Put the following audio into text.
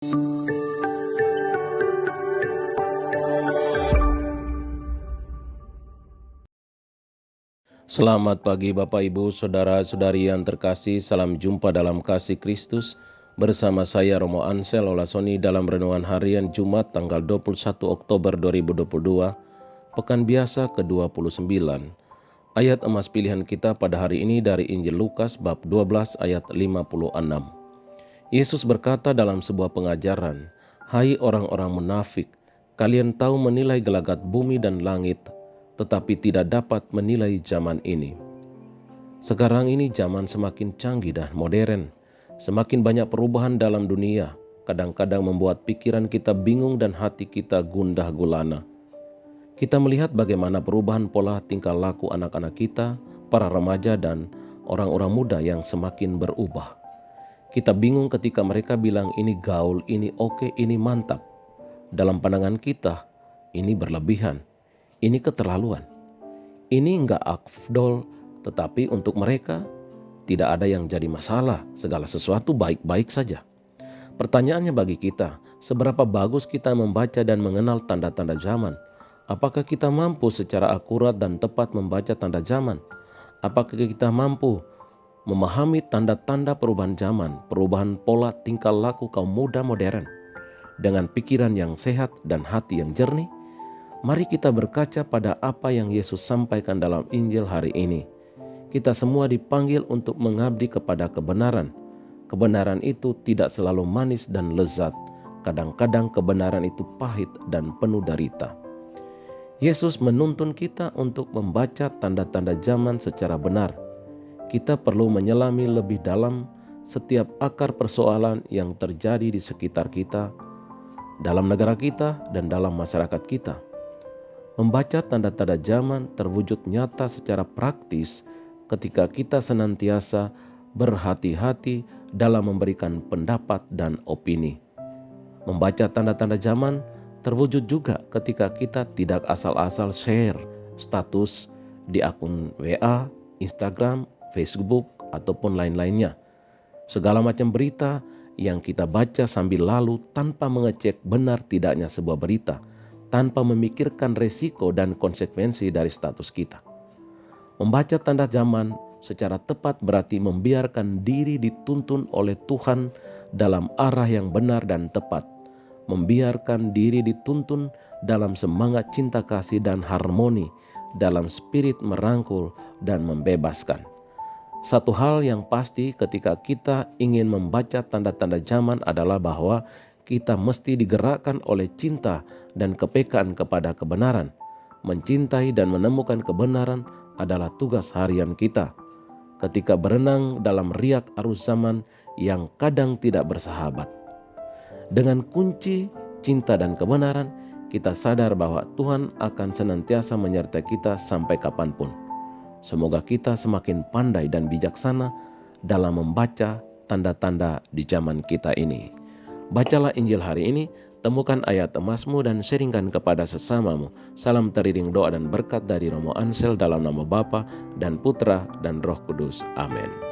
Selamat pagi Bapak Ibu, Saudara-saudari yang terkasih, salam jumpa dalam kasih Kristus. Bersama saya Romo Ansel Olasoni dalam Renungan Harian Jumat tanggal 21 Oktober 2022, Pekan Biasa ke-29. Ayat emas pilihan kita pada hari ini dari Injil Lukas bab 12 ayat 56. Yesus berkata dalam sebuah pengajaran, "Hai orang-orang munafik, kalian tahu menilai gelagat bumi dan langit, tetapi tidak dapat menilai zaman ini." Sekarang ini zaman semakin canggih dan modern, semakin banyak perubahan dalam dunia, kadang-kadang membuat pikiran kita bingung dan hati kita gundah gulana. Kita melihat bagaimana perubahan pola tingkah laku anak-anak kita, para remaja dan orang-orang muda yang semakin berubah. Kita bingung ketika mereka bilang ini gaul, ini oke, ini mantap. Dalam pandangan kita, ini berlebihan, ini keterlaluan. Ini enggak afdol, tetapi untuk mereka tidak ada yang jadi masalah, segala sesuatu baik-baik saja. Pertanyaannya bagi kita, seberapa bagus kita membaca dan mengenal tanda-tanda zaman? Apakah kita mampu secara akurat dan tepat membaca tanda zaman? Apakah kita mampu memahami tanda-tanda perubahan zaman, perubahan pola tingkah laku kaum muda modern? Dengan pikiran yang sehat dan hati yang jernih, mari kita berkaca pada apa yang Yesus sampaikan dalam Injil hari ini. Kita semua dipanggil untuk mengabdi kepada kebenaran. Kebenaran itu tidak selalu manis dan lezat. Kadang-kadang kebenaran itu pahit dan penuh derita. Yesus menuntun kita untuk membaca tanda-tanda zaman secara benar. Kita perlu menyelami lebih dalam setiap akar persoalan yang terjadi di sekitar kita, dalam negara kita, dan dalam masyarakat kita. Membaca tanda-tanda zaman terwujud nyata secara praktis ketika kita senantiasa berhati-hati dalam memberikan pendapat dan opini. Membaca tanda-tanda zaman terwujud juga ketika kita tidak asal-asal share status di akun WA, Instagram, Facebook, ataupun lain-lainnya. Segala macam berita yang kita baca sambil lalu tanpa mengecek benar tidaknya sebuah berita, tanpa memikirkan resiko dan konsekuensi dari status kita. Membaca tanda zaman secara tepat berarti membiarkan diri dituntun oleh Tuhan dalam arah yang benar dan tepat. Membiarkan diri dituntun dalam semangat cinta kasih dan harmoni, dalam spirit merangkul dan membebaskan. Satu hal yang pasti ketika kita ingin membaca tanda-tanda zaman adalah bahwa kita mesti digerakkan oleh cinta dan kepekaan kepada kebenaran. Mencintai dan menemukan kebenaran adalah tugas harian kita. Ketika berenang dalam riak arus zaman yang kadang tidak bersahabat. Dengan kunci cinta dan kebenaran, kita sadar bahwa Tuhan akan senantiasa menyertai kita sampai kapanpun. Semoga kita semakin pandai dan bijaksana dalam membaca tanda-tanda di zaman kita ini. Bacalah Injil hari ini, temukan ayat emasmu dan sharingkan kepada sesamamu. Salam teriring doa dan berkat dari Romo Ansel dalam nama Bapa dan Putra dan Roh Kudus. Amin.